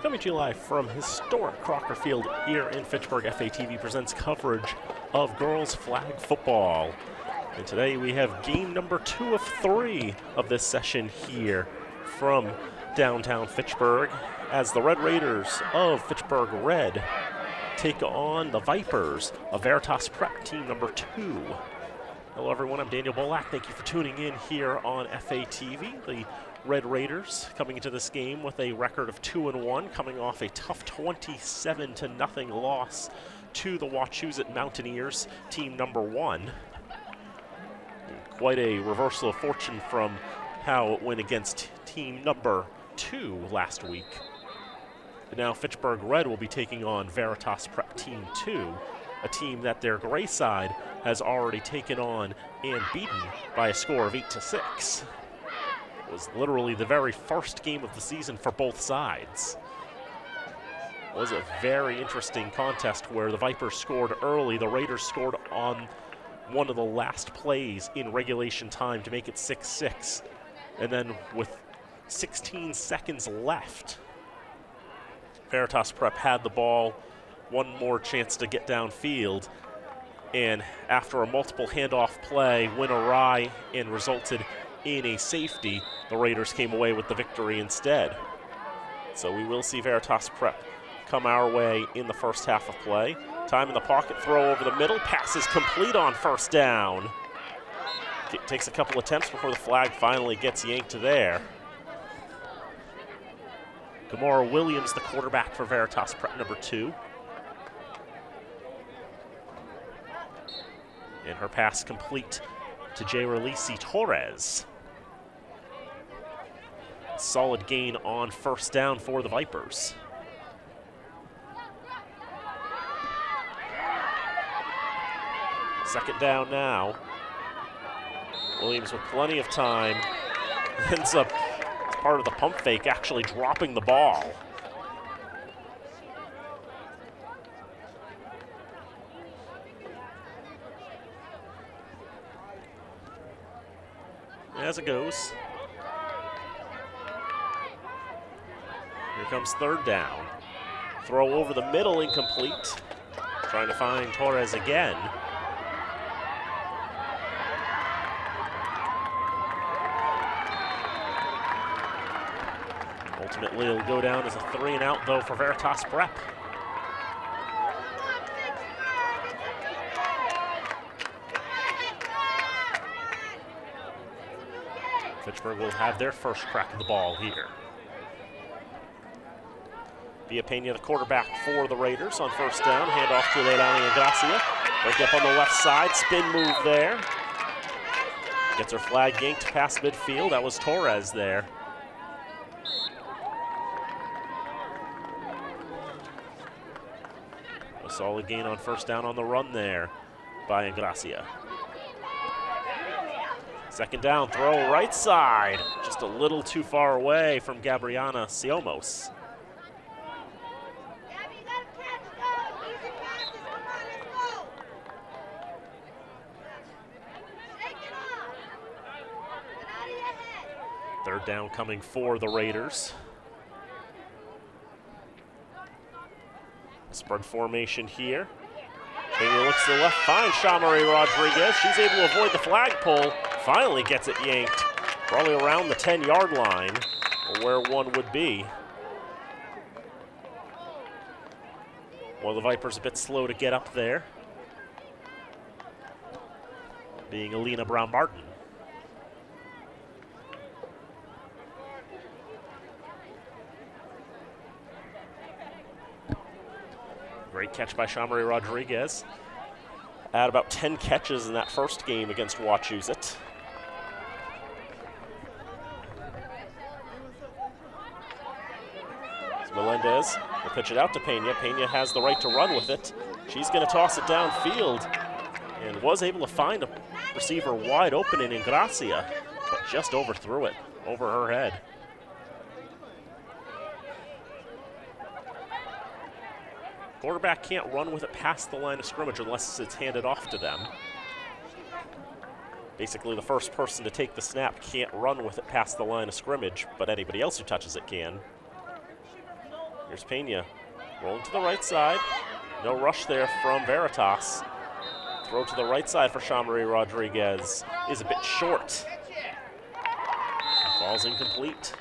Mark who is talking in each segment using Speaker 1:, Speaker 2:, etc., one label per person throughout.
Speaker 1: Coming to you live from historic Crocker Field here in Fitchburg, FATV presents coverage of girls flag football. And today we have game number 2 of 3 of this session here from downtown Fitchburg as the Red Raiders of Fitchburg Red take on the Vipers of Veritas Prep team number 2. Hello everyone, I'm Daniel Bolak. Thank you for tuning in here on FATV. The Red Raiders coming into this game with a record of 2-1, coming off a tough 27-0 loss to the Wachusett Mountaineers, team number 1. Quite a reversal of fortune from how it went against team number 2 last week. But now Fitchburg Red will be taking on Veritas Prep team 2, a team that their gray side has already taken on and beaten by a score of 8-6. It was literally the very first game of the season for both sides. It was a very interesting contest where the Vipers scored early. The Raiders scored on one of the last plays in regulation time to make it 6-6. And then with 16 seconds left, Veritas Prep had the ball, one more chance to get downfield, and after a multiple handoff play went awry and resulted in a safety, the Raiders came away with the victory instead. So we will see Veritas Prep come our way in the first half of play. Time in the pocket, throw over the middle, pass is complete on first down. It takes a couple attempts before the flag finally gets yanked there. Gamora Williams, the quarterback for Veritas Prep number 2. And her pass complete to Jayrelisi Torres. Solid gain on first down for the Vipers. Second down now. Williams with plenty of time. Ends up, as part of the pump fake, actually dropping the ball. As it goes. Here comes third down. Throw over the middle, incomplete. Trying to find Torres again. Ultimately, it'll go down as a 3-and-out, though, for Veritas Prep. Fitchburg will have their first crack of the ball here. Villapena, the quarterback for the Raiders on first down. Handoff to Leilani Gracia. Break up on the left side, spin move there. Gets her flag yanked past midfield. That was Torres there. A solid gain on first down on the run there by Gracia. Second down, throw right side. Just a little too far away from Gabriana Siomos. Third down coming for the Raiders. Spread formation here. Pena looks to the left, finds Shamari Rodriguez. She's able to avoid the flagpole. Finally gets it yanked, probably around the 10-yard line, or where one would be. One of the Vipers a bit slow to get up there, being Alina Brown-Martin. Great catch by Shamari Rodriguez. Had about 10 catches in that first game against Wachusett. Melendez will pitch it out to Pena. Pena has the right to run with it. She's going to toss it downfield and was able to find a receiver wide open in Gracia, but just overthrew it over her head. Quarterback can't run with it past the line of scrimmage unless it's handed off to them. Basically, the first person to take the snap can't run with it past the line of scrimmage, but anybody else who touches it can. Here's Pena, rolling to the right side. No rush there from Veritas. Throw to the right side for Jean-Marie Rodriguez is a bit short. Falls incomplete.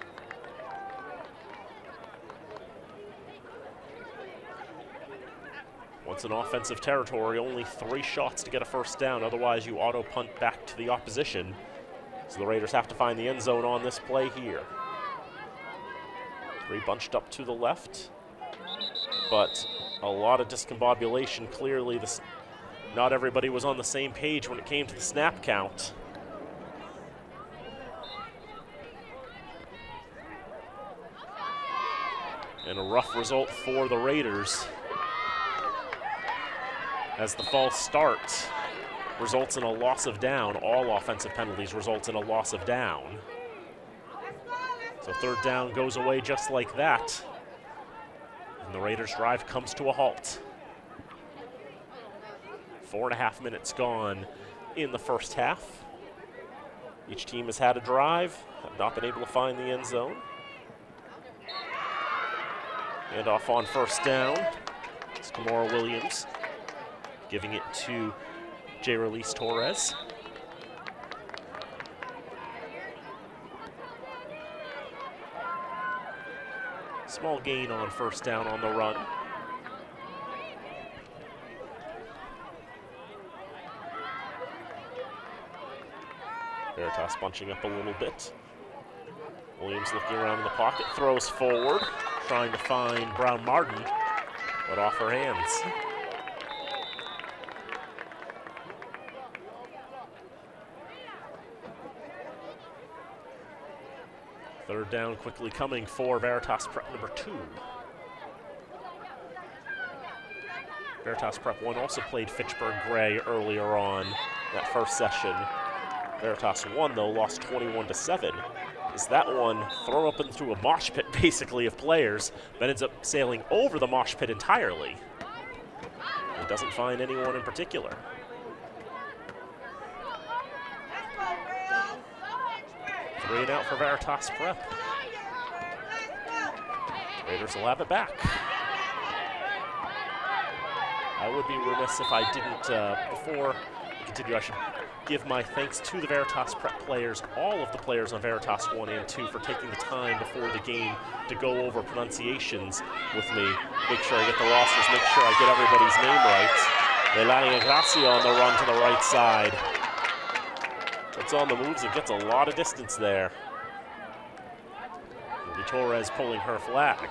Speaker 1: Once in offensive territory, only 3 shots to get a first down. Otherwise, you auto punt back to the opposition. So the Raiders have to find the end zone on this play here. 3 bunched up to the left, but a lot of discombobulation. Clearly, not everybody was on the same page when it came to the snap count. And a rough result for the Raiders, as the false start results in a loss of down. All offensive penalties result in a loss of down. So 3rd down goes away just like that. And the Raiders' drive comes to a halt. 4.5 minutes gone in the first half. Each team has had a drive, have not been able to find the end zone. And off on 1st down, it's Kamora Williams giving it to J-Release Torres. Small gain on 1st down on the run. Veritas bunching up a little bit. Williams looking around in the pocket, throws forward, trying to find Brown Martin, but off her hands. Third down quickly coming for Veritas Prep number 2. Veritas Prep 1 also played Fitchburg Gray earlier on that first session. Veritas 1, though, lost 21-7. Is that one thrown up into a mosh pit, basically, of players, but ends up sailing over the mosh pit entirely. It doesn't find anyone in particular. Three and out for Veritas Prep. Raiders will have it back. I would be remiss if I didn't, before we continue, I should give my thanks to the Veritas Prep players, all of the players on Veritas 1 and 2, for taking the time before the game to go over pronunciations with me. Make sure I get the rosters, make sure I get everybody's name right. Melania Gracia on the run to the right side. It's on the moves and gets a lot of distance there. Torres pulling her flag.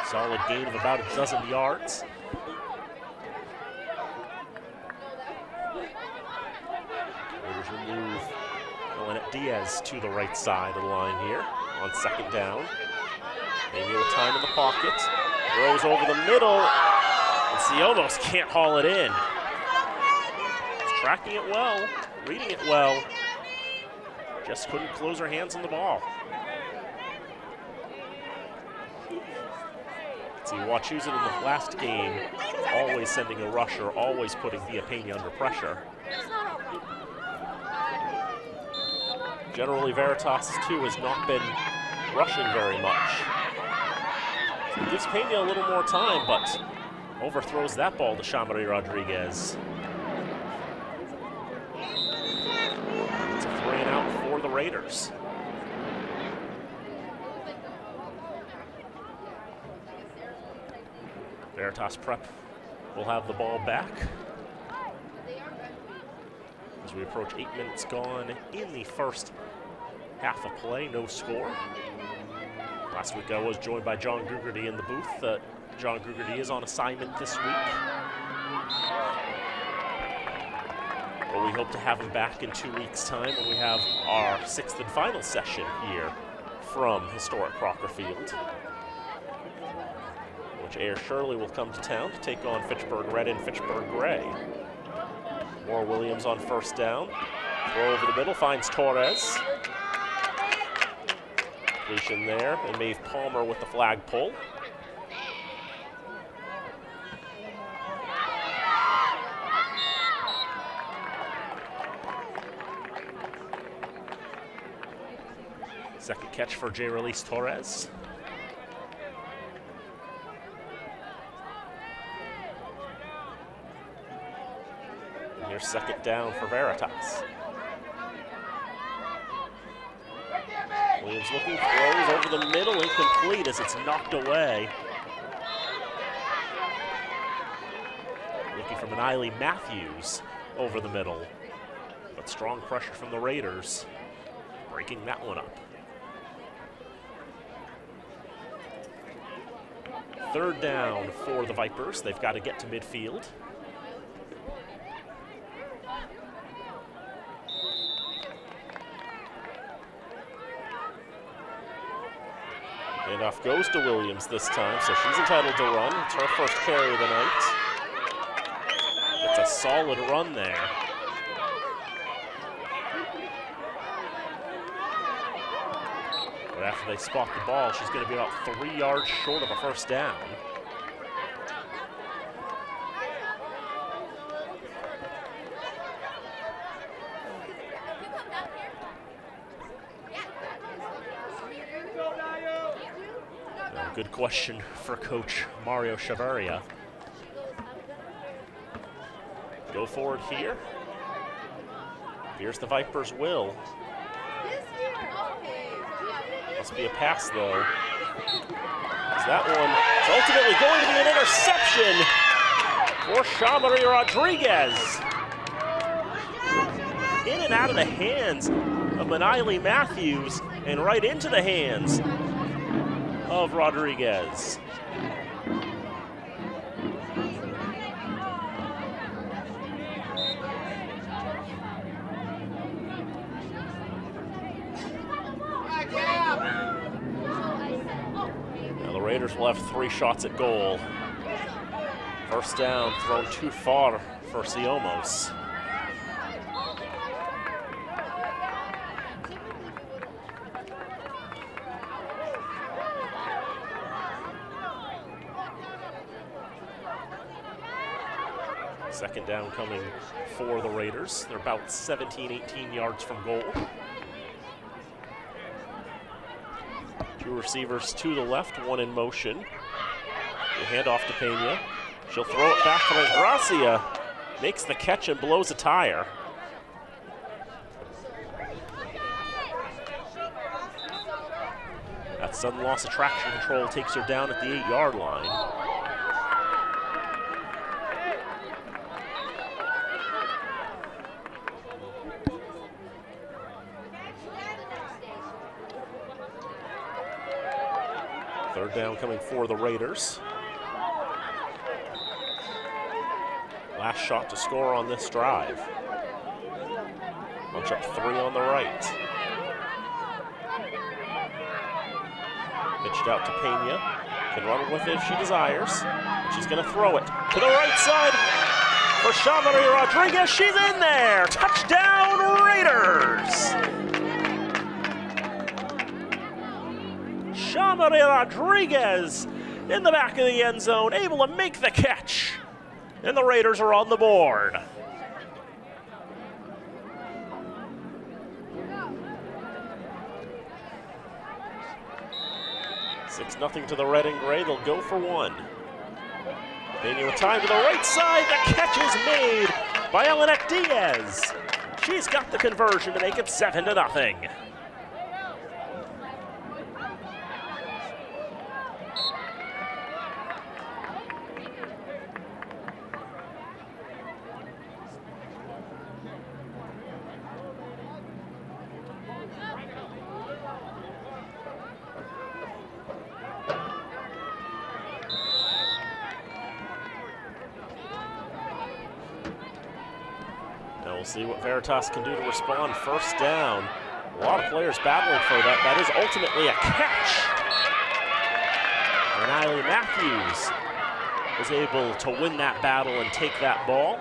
Speaker 1: Solid gain of about a dozen yards. Raiders remove Lynette Diaz to the right side of the line here on 2nd down. Amy with time in the pocket. Throws over the middle. And she almost can't haul it in. She's tracking it well, reading it well. Just couldn't close her hands on the ball. See, Wachusett in the last game, always sending a rusher, always putting Thea Pena under pressure. Generally, Veritas, too, has not been rushing very much. So it gives Pena a little more time, but overthrows that ball to Jean-Marie Rodriguez. It's a 3-and-out for the Raiders. Veritas Prep will have the ball back as we approach 8 minutes gone in the first half of play. No score. Last week I was joined by John Grugerty in the booth. John Grugerty is on assignment this week, but we hope to have him back in 2 weeks' time when we have our 6th and final session here from historic Crocker Field, which Air Shirley will come to town to take on Fitchburg Red and Fitchburg Gray. More Williams on 1st down. Throw over the middle, finds Torres. Completion there, and Maeve Palmer with the flag pull. Second catch for J-Release Torres. And here's second down for Veritas. Williams looking, throws over the middle, incomplete as it's knocked away. Looking for Maniley Matthews over the middle, but strong pressure from the Raiders, breaking that one up. Third down for the Vipers. They've got to get to midfield. Handoff goes to Williams this time, so she's entitled to run. It's her first carry of the night. It's a solid run there. But after they spot the ball, she's going to be about 3 yards short of a first down. Good question for Coach Mario Chavarria. Go forward here. Here's the Vipers' will. Must be a pass, though. That one is ultimately going to be an interception for Shamari Rodriguez. In and out of the hands of Maniley Matthews and right into the hands of Rodriguez. Now the Raiders will have 3 shots at goal. First down thrown too far for Siomos. Second down coming for the Raiders. They're about 17, 18 yards from goal. 2 receivers to the left, 1 in motion. The handoff to Pena. She'll throw it back for Gracia. Makes the catch and blows a tire. That sudden loss of traction control takes her down at the 8-yard line. Third down coming for the Raiders. Last shot to score on this drive. Bunch up 3 on the right. Pitched out to Pena. Can run with it if she desires. She's going to throw it to the right side for Shamari Rodriguez. She's in there. Touchdown, Raiders. Shamari Rodriguez in the back of the end zone, able to make the catch. And the Raiders are on the board. It's 6-0 to the red and gray. They'll go for 1. Pena with time to the right side. The catch is made by Elenek Diaz. She's got the conversion to make it 7-0. We'll see what Veritas can do to respond. First down. A lot of players battling for that. That is ultimately a catch. And Maniley Matthews is able to win that battle and take that ball.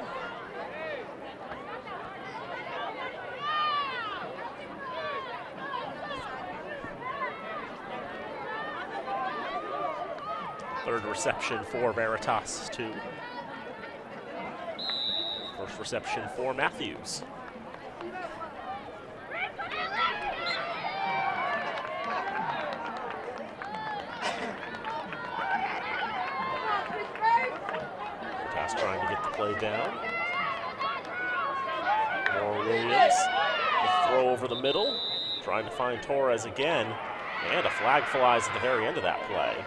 Speaker 1: Third reception for Veritas, too. First reception for Matthews. down. More Williams. The throw over the middle. Trying to find Torres again. And a flag flies at the very end of that play.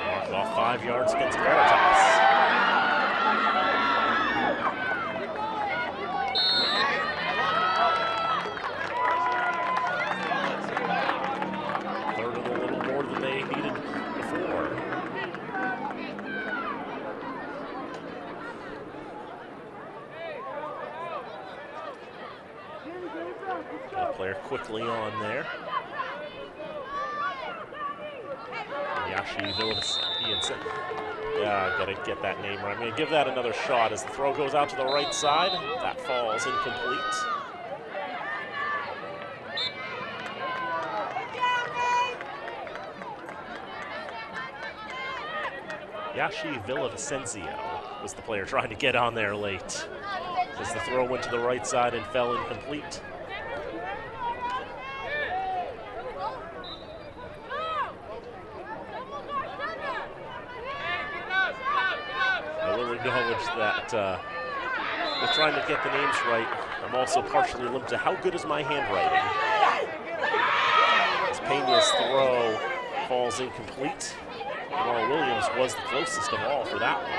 Speaker 1: Mark off 5 yards against Veritas. Player quickly on there. Yashi Villas. Yeah, gotta get that name right. I'm gonna give that another shot as the throw goes out to the right side. That falls incomplete. Yashi Villavicencio was the player trying to get on there late as the throw went to the right side and fell incomplete. Acknowledge that we're trying to get the names right. I'm also partially limited to how good is my handwriting. As Pena's throw falls incomplete. Jamal Williams was the closest of all for that one.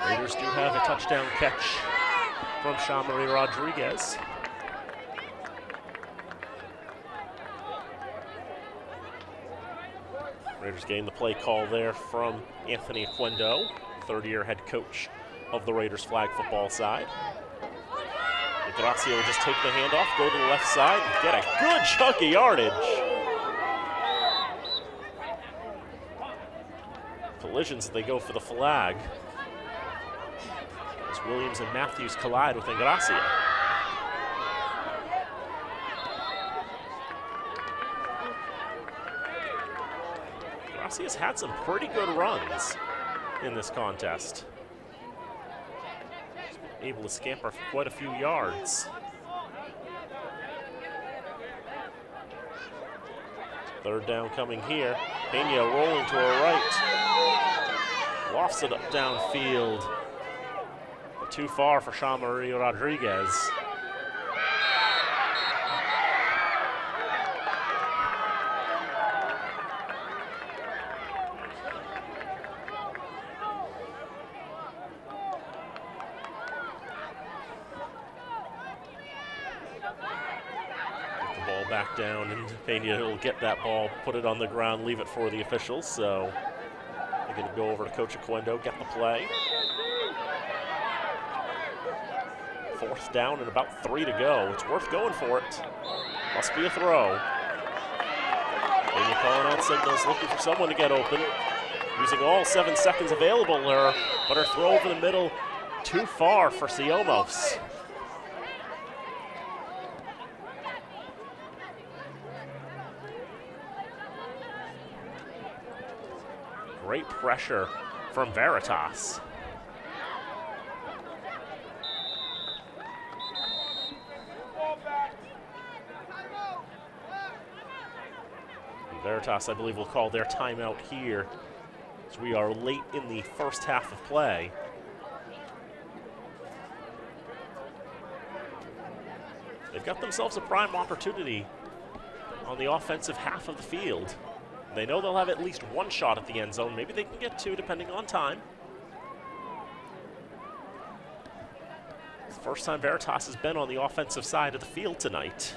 Speaker 1: Raiders do have a touchdown catch from Shamari Rodriguez. Raiders getting the play call there from Anthony Aquendo, third-year head coach of the Raiders flag football side. Gracia will just take the handoff, go to the left side, and get a good chunk of yardage. Collisions, they go for the flag. Williams and Matthews collide with Ingracia. Ingracia's had some pretty good runs in this contest. He's been able to scamper for quite a few yards. Third down coming here. Pena rolling to her right. Lofts it up downfield. Too far for Shamari Rodriguez. Get the ball back down, and Pena will get that ball, put it on the ground, leave it for the officials. So they're going to go over to Coach Aquendo, get the play. Fourth down and about 3 to go. It's worth going for it. Must be a throw. Pena calling out signals, looking for someone to get open. Using all 7 seconds available to her, but her throw over the middle, too far for Siomos. Great pressure from Veritas. Veritas, I believe, will call their timeout here as we are late in the first half of play. They've got themselves a prime opportunity on the offensive half of the field. They know they'll have at least one shot at the end zone. Maybe they can get 2 depending on time. It's the first time Veritas has been on the offensive side of the field tonight.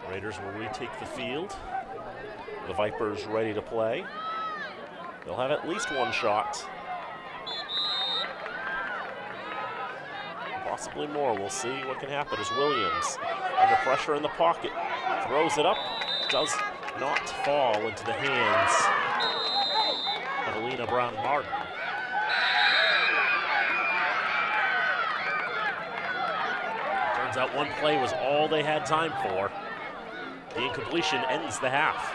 Speaker 1: Raiders will retake the field. The Vipers ready to play. They'll have at least one shot. possibly more. We'll see what can happen as Williams, under pressure in the pocket, throws it up, does not fall into the hands of Alina Brown-Martin. Turns out one play was all they had time for. The incompletion ends the half.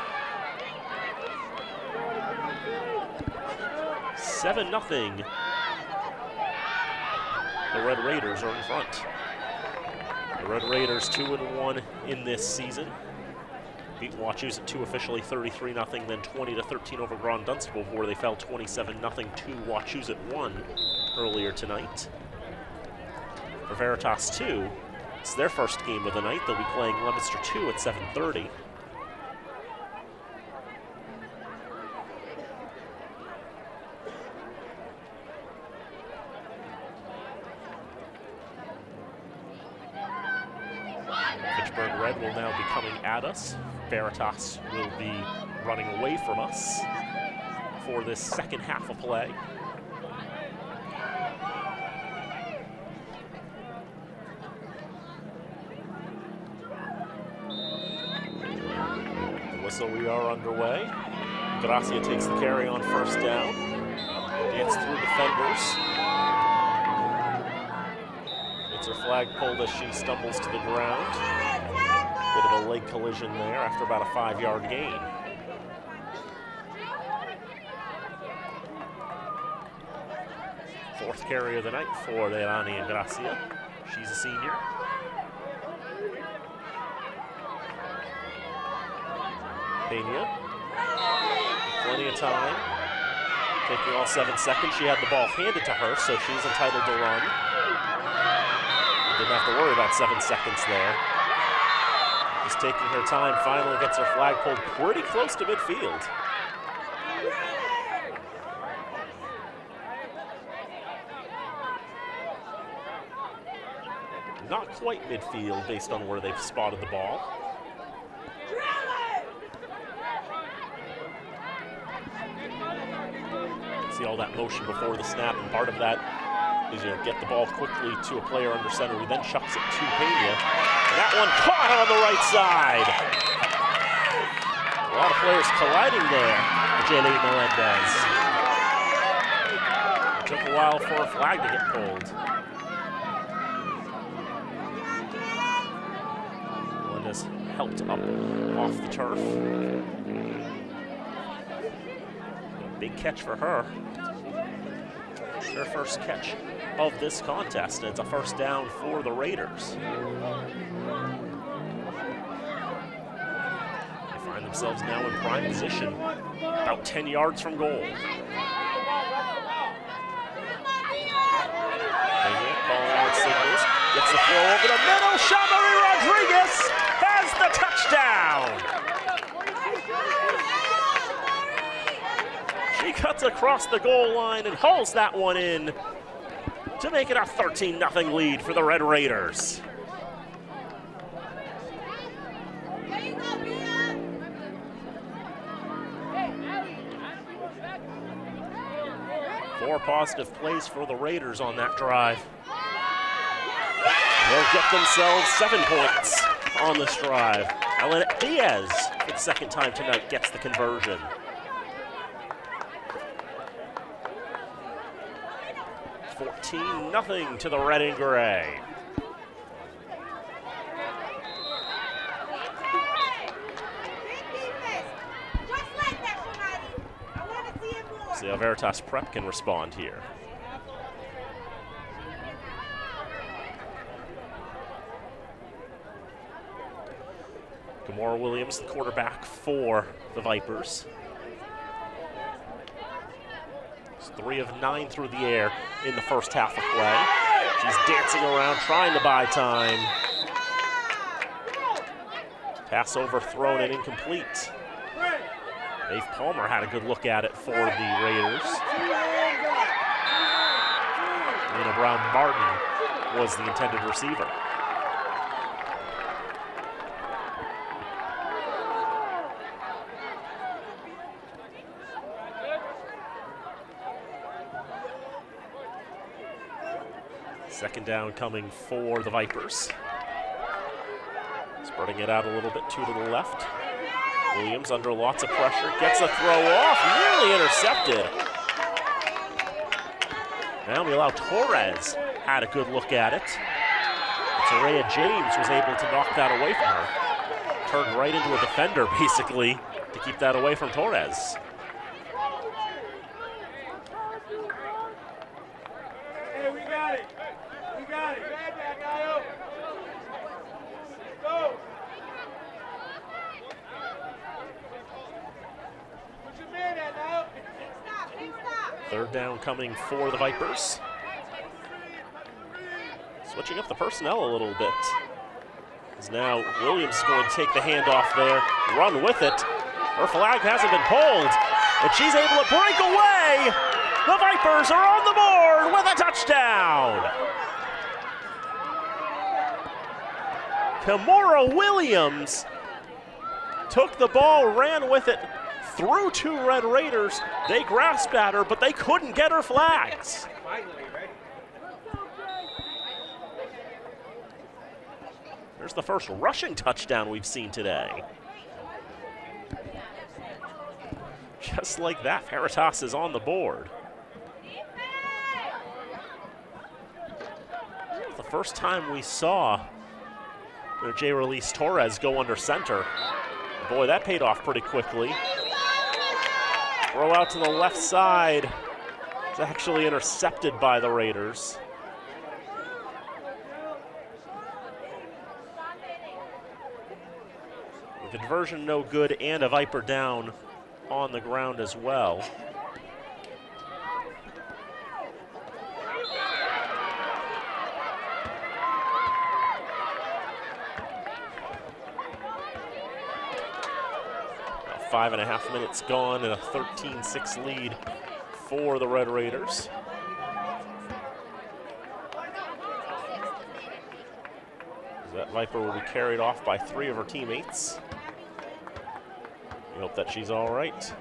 Speaker 1: 7-0. The Red Raiders are in front. The Red Raiders 2-1 in this season. Beat Wachusett 2 officially 33-0, then 20-13 over Grand Dunstable before they fell 27-0 to Wachusett 1 earlier tonight. For Veritas 2, it's their first game of the night. They'll be playing Leominster 2 at 7:30. Fitchburg Red will now be coming at us. Veritas will be running away from us for this second half of play. So we are underway. Gracia takes the carry on first down. Gets through defenders. Gets her flag pulled as she stumbles to the ground. Bit of a leg collision there after about a 5-yard gain. Fourth carry of the night for Leilani and Gracia. She's a senior. Pena, plenty of time, taking all 7 seconds. She had the ball handed to her, so she's entitled to run. Didn't have to worry about 7 seconds there. Just taking her time, finally gets her flag pulled pretty close to midfield. Not quite midfield based on where they've spotted the ball. See all that motion before the snap, and part of that is get the ball quickly to a player under center who then chucks it to Pena. And that one caught on the right side. A lot of players colliding there with Jaylee Melendez. It took a while for a flag to get pulled. Melendez helped up off the turf. Big catch for her. Her first catch of this contest, and it's a first down for the Raiders. They find themselves now in prime position, about 10 yards from goal. Calling out signals, gets the throw over the middle. Shamari Rodriguez has the touchdown. She cuts across the goal line and hauls that one in to make it a 13-0 lead for the Red Raiders. Four positive plays for the Raiders on that drive. They'll get themselves 7 points on this drive. Elena Diaz, for the second time tonight, gets the conversion. 14-0 to the Red and Gray. See how Veritas Prep can respond here. Gamora Williams, the quarterback for the Vipers. 3 of 9 through the air in the first half of play. She's dancing around, trying to buy time. Pass overthrown and incomplete. Dave Palmer had a good look at it for the Raiders. Lena Brown-Martin was the intended receiver. Second down coming for the Vipers. Spreading it out a little bit, 2 to the left. Williams under lots of pressure, gets a throw off, nearly intercepted. Now we allow Torres, had a good look at it. Soraya James was able to knock that away from her. Turned right into a defender, basically, to keep that away from Torres.
Speaker 2: Hey, we got it. We got it. Bad back, Io. Go. Put your man at now. Stop.
Speaker 1: Third down coming for the Vipers. Switching up the personnel a little bit. As now Williams is going to take the handoff there, run with it. Her flag hasn't been pulled, and she's able to break away. The Vipers are on the board with a touchdown. Kimora Williams took the ball, ran with it through 2 Red Raiders. They grasped at her, but they couldn't get her flags. There's the first rushing touchdown we've seen today. Just like that, Veritas is on the board. The first time we saw J. Release Torres go under center. Boy, that paid off pretty quickly. Throw out to the left side. It's actually intercepted by the Raiders. The conversion no good, and a Viper down on the ground as well. About 5.5 minutes gone and a 13-6 lead for the Red Raiders. That Viper will be carried off by 3 of her teammates. We hope that she's all right.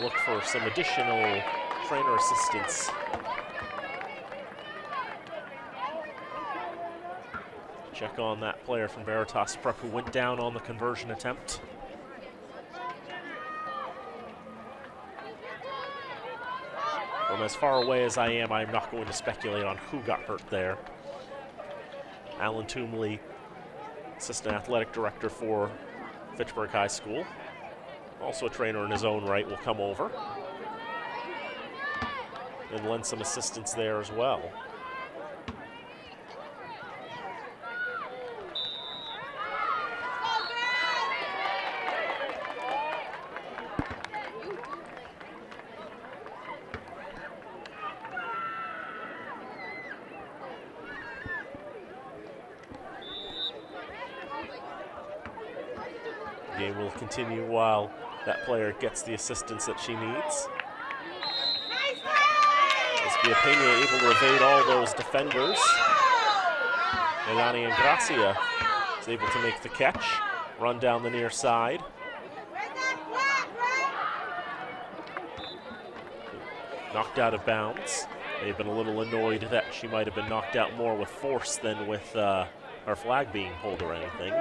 Speaker 1: Look for some additional trainer assistance. Check on that player from Veritas Prep who went down on the conversion attempt. From as far away as I am, I'm not going to speculate on who got hurt there. Alan Toomley, Assistant Athletic Director for Fitchburg High School, also a trainer in his own right, will come over and lend some assistance there as well. The game will continue while that player gets the assistance that she needs. As Biapena able to evade all those defenders. Elani and Gracia is able to make the catch, run down the near side. Knocked out of bounds. They've been a little annoyed that she might have been knocked out more with force than with her flag being pulled or anything.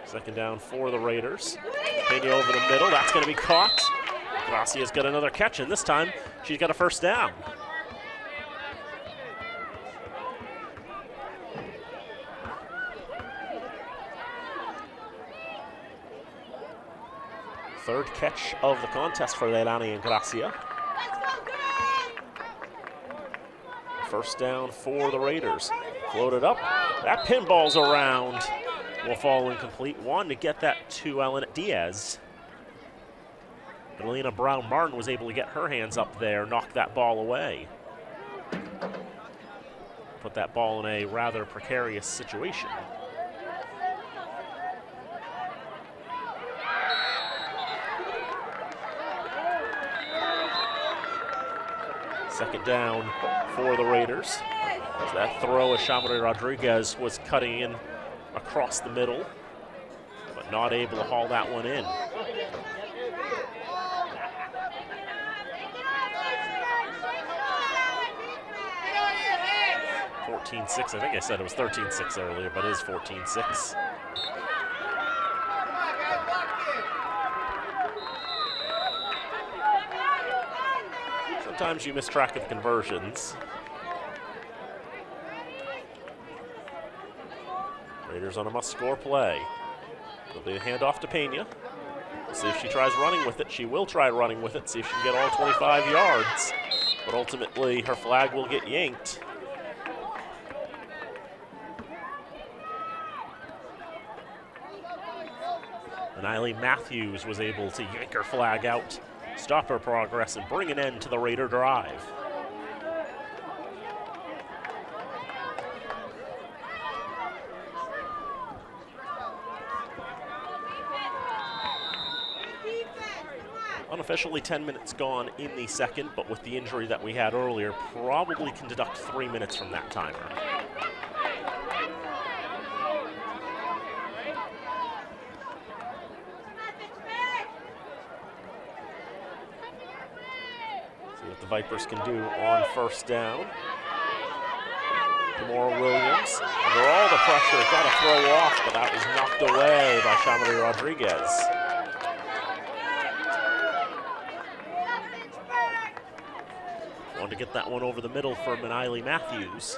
Speaker 1: Second down for the Raiders. Pena over the middle, that's going to be caught. Gracia's got another catch, and this time she's got a first down. Third catch of the contest for Leilani and Gracia. First down for the Raiders. Floated up, that pinball's around. Will fall incomplete. Wanted to get that to Ellen Diaz. But Alina Brown-Martin was able to get her hands up there, knock that ball away. Put that ball in a rather precarious situation. Second down for the Raiders. As that throw, as Chambre Rodriguez was cutting in across the middle, but not able to haul that one in. I think I said it was 13-6 earlier, but it is 14-6. Sometimes you miss track of conversions. Raiders on a must-score play. It'll be a handoff to Pena. See if she tries running with it. She will try running with it, see if she can get all 25 yards. But ultimately, her flag will get yanked. And Eileen Matthews was able to yank her flag out, stop her progress, and bring an end to the Raider drive. Unofficially 10 minutes gone in the second, but with the injury that we had earlier, probably can deduct 3 minutes from that timer. The Vipers can do on first down. Demora Williams, under all the pressure, got to throw off, but that was knocked away by Chambre Rodriguez. Wanted to get that one over the middle for Manili Matthews.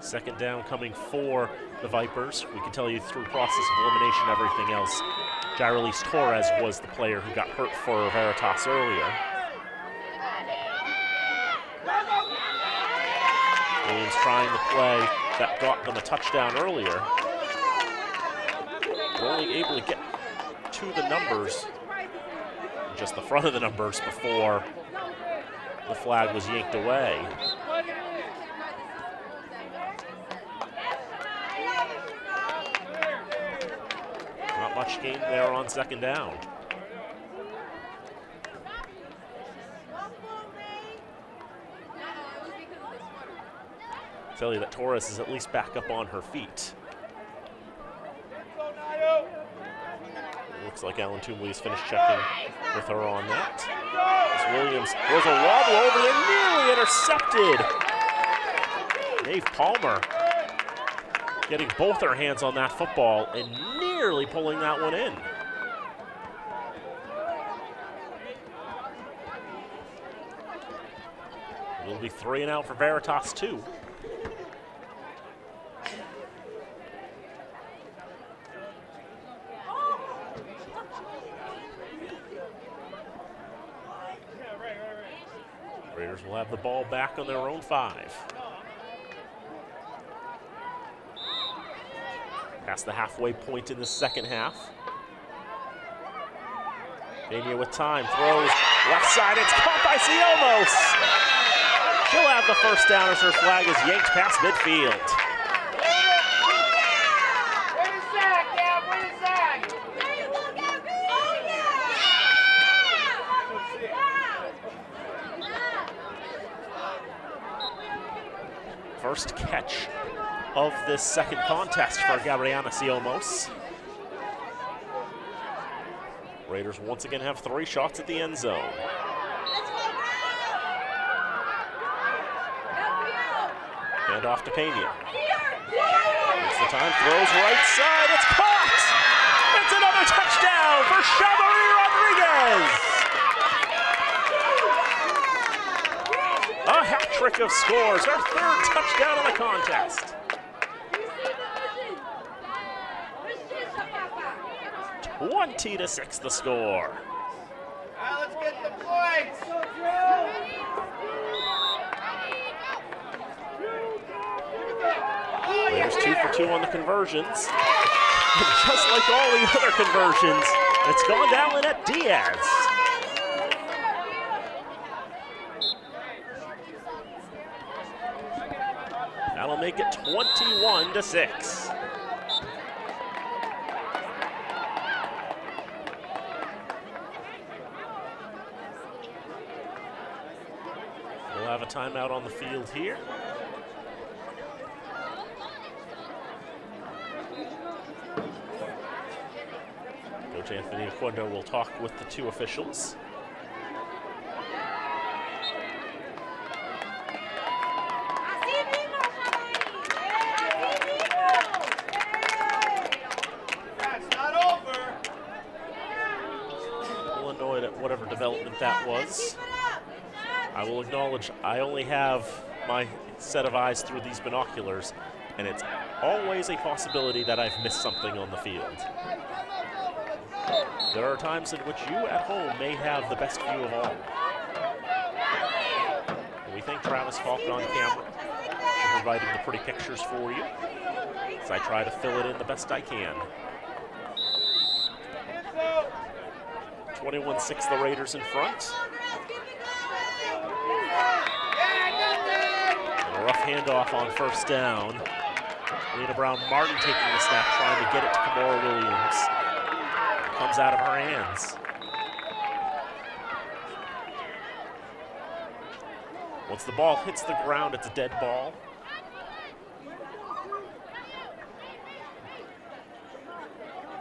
Speaker 1: Second down coming for the Vipers. We can tell you through process of elimination, everything else, Jairelise Torres was the player who got hurt for Veritas earlier. Williams trying the play that got them a touchdown earlier. But only able to get to the numbers, just the front of the numbers, before the flag was yanked away. Much gain there on second down. Tell you that Torres is at least back up on her feet. It looks like Alan Toomley has finished checking with her on that. As Williams goes a wobble over there, nearly intercepted. Dave Palmer getting both her hands on that football and nearly pulling that one in. It'll be 3 and out for Veritas too. Raiders will have the ball back on their own 5. Past the halfway point in the second half. Pena with time, throws left side, it's caught by Siomos. She'll have the first down as her flag is yanked past midfield. First catch of this second contest for Gabriana Siomos. Raiders once again have 3 shots at the end zone. Hand off to Pena. It's the time, throws right side, it's caught! It's another touchdown for Chambre Rodriguez! A hat trick of scores, our 3rd touchdown of the contest. 20-6 the score.
Speaker 2: Now let's get the points.
Speaker 1: Raiders 2 for 2 on the conversions. And just like all the other conversions, it's gone down at Diaz. That'll make it 21-6. We'll have a timeout on the field here. Coach Anthony Aquendo will talk with the two officials.
Speaker 2: That's not over.
Speaker 1: A little annoyed at whatever development that was. I will acknowledge I only have my set of eyes through these binoculars, and it's always a possibility that I've missed something on the field. There are times in which you at home may have the best view of all. And we thank Travis Falk on camera for providing the pretty pictures for you, as I try to fill it in the best I can. 21-6 the Raiders in front. And a rough handoff on first down. Lena Brown-Martin taking the snap, trying to get it to Kamora Williams. Comes out of her hands. Once the ball hits the ground, it's a dead ball.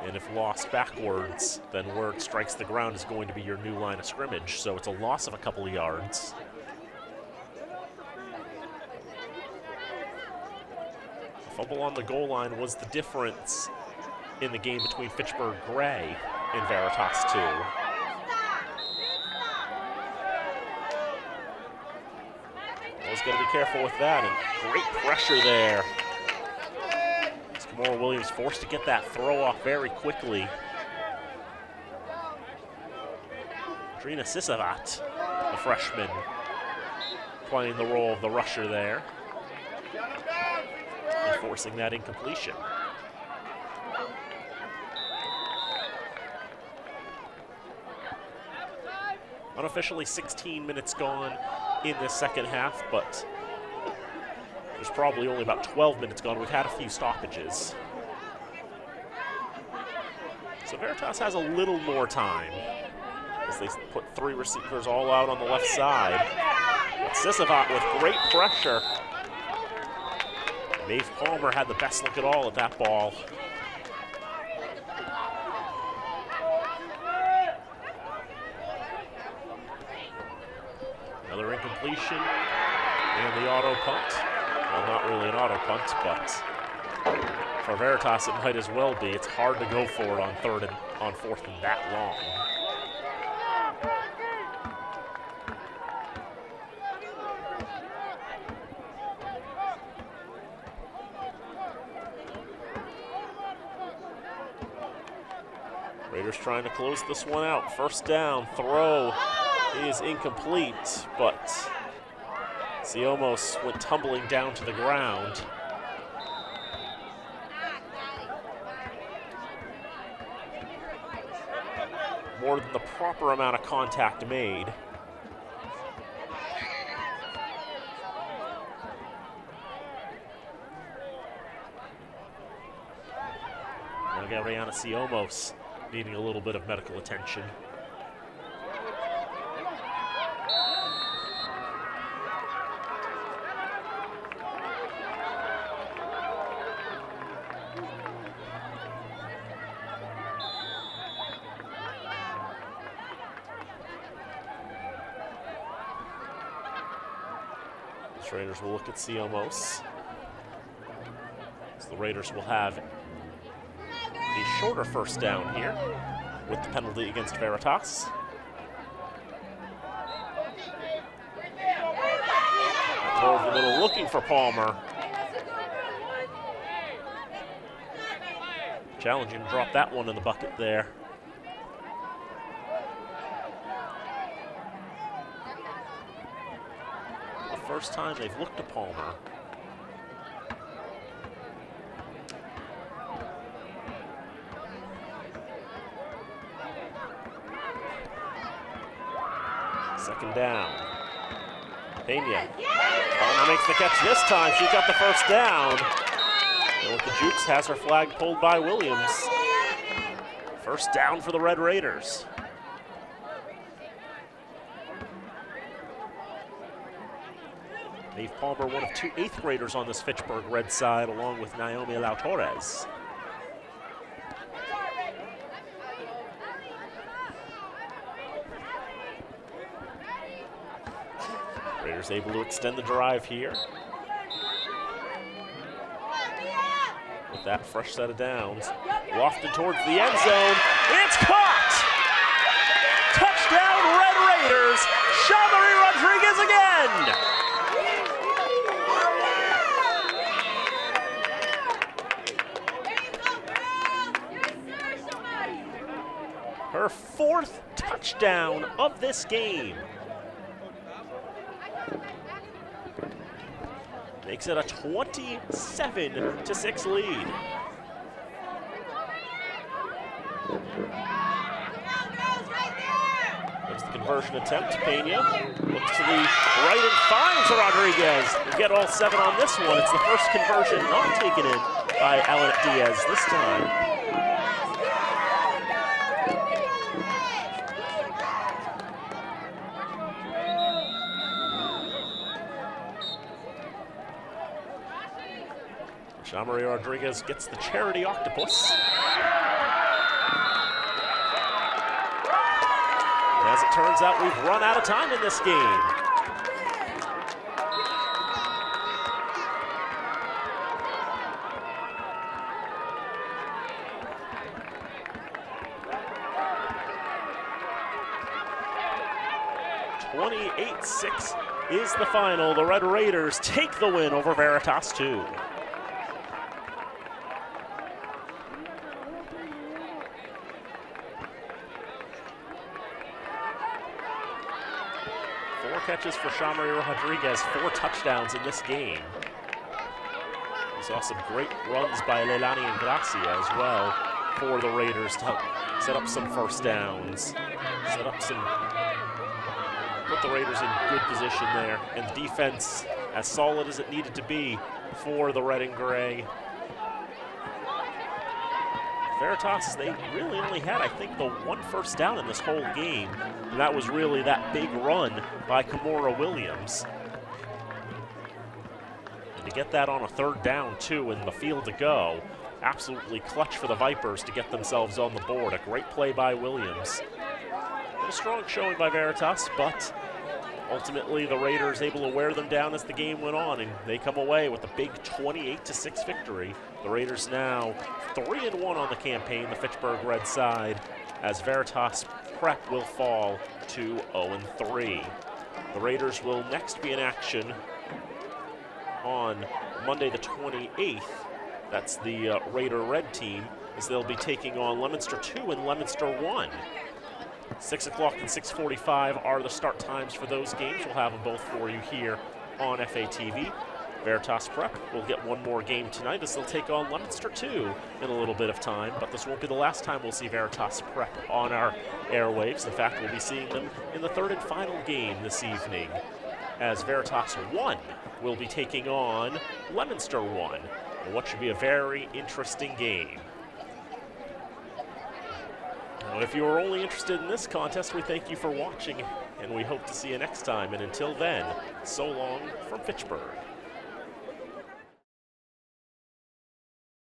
Speaker 1: And if lost backwards, then where it strikes the ground is going to be your new line of scrimmage. So it's a loss of a couple of yards. The fumble on the goal line was the difference in the game between Fitchburg Gray and Veritas 2. Always got to be careful with that, and great pressure there. Kamora Williams forced to get that throw off very quickly. Trina Sisavat, the freshman, playing the role of the rusher there, and forcing that incompletion. Unofficially 16 minutes gone in this second half, but there's probably only about 12 minutes gone. We've had a few stoppages. So Veritas has a little more time as they put three receivers all out on the left side. But Sisavat with great pressure. Maeve Palmer had the best look at all at that ball. Another incompletion and the auto punt. Well, not really an auto punt, but for Veritas it might as well be. It's hard to go for it on fourth and that long. Raiders trying to close this one out. First down, throw is incomplete, but Siomos went tumbling down to the ground. More than the proper amount of contact made. Now we got Rihanna Siomos needing a little bit of medical attention. The Raiders will look at Siomos. So the Raiders will have a shorter first down here with the penalty against Veritas. Throw over the middle looking for Palmer. Challenging to drop that one in the bucket there. first time they've looked to Palmer. Second down. Pena. Palmer makes the catch this time. She got the first down. And with the Jukes, has her flag pulled by Williams. First down for the Red Raiders. Dave Palmer, one of 2 8th graders on this Fitchburg Red side, along with Naomi Lau-Torres. Raiders able to extend the drive here. With that fresh set of downs. Wafted towards the end zone. It's caught! Touchdown Red Raiders! Jean-Marie Rodriguez again! Her 4th touchdown of this game. Makes it a 27-6 lead. There's the conversion attempt. Pena looks to the right and finds Rodriguez. We'll get all 7 on this one. It's the first conversion not taken in by Alanette Diaz this time. Jean-Marie Rodriguez gets the charity octopus. And as it turns out, we've run out of time in this game. (28-6) is the final. The Red Raiders take the win over Veritas 2. Catches for Jean-Marie Rodriguez, 4 touchdowns in this game. We saw some great runs by Leilani and Gracia as well for the Raiders to help set up some first downs, put the Raiders in good position there, and the defense as solid as it needed to be for the red and gray. Veritas, they really only had, I think, the 1 first down in this whole game, and that was really that big run by Kimora Williams. And to get that on a 3rd down, too, and the field to go, absolutely clutch for the Vipers to get themselves on the board. A great play by Williams. And a strong showing by Veritas, but ultimately the Raiders able to wear them down as the game went on, and they come away with a big 28-6 victory. The Raiders now 3-1 on the campaign, the Fitchburg Red side, as Veritas Prep will fall to 0-3. The Raiders will next be in action on Monday the 28th. That's the Raider Red team, as they'll be taking on Leominster 2 and Leominster 1. 6 o'clock and 6:45 are the start times for those games. We'll have them both for you here on FATV. Veritas Prep will get one more game tonight as they'll take on Leominster 2 in a little bit of time, but this won't be the last time we'll see Veritas Prep on our airwaves. In fact, we'll be seeing them in the 3rd and final game this evening, as Veritas 1 will be taking on Leominster 1, in what should be a very interesting game. Now, if you are only interested in this contest, we thank you for watching, and we hope to see you next time. And until then, so long from Fitchburg.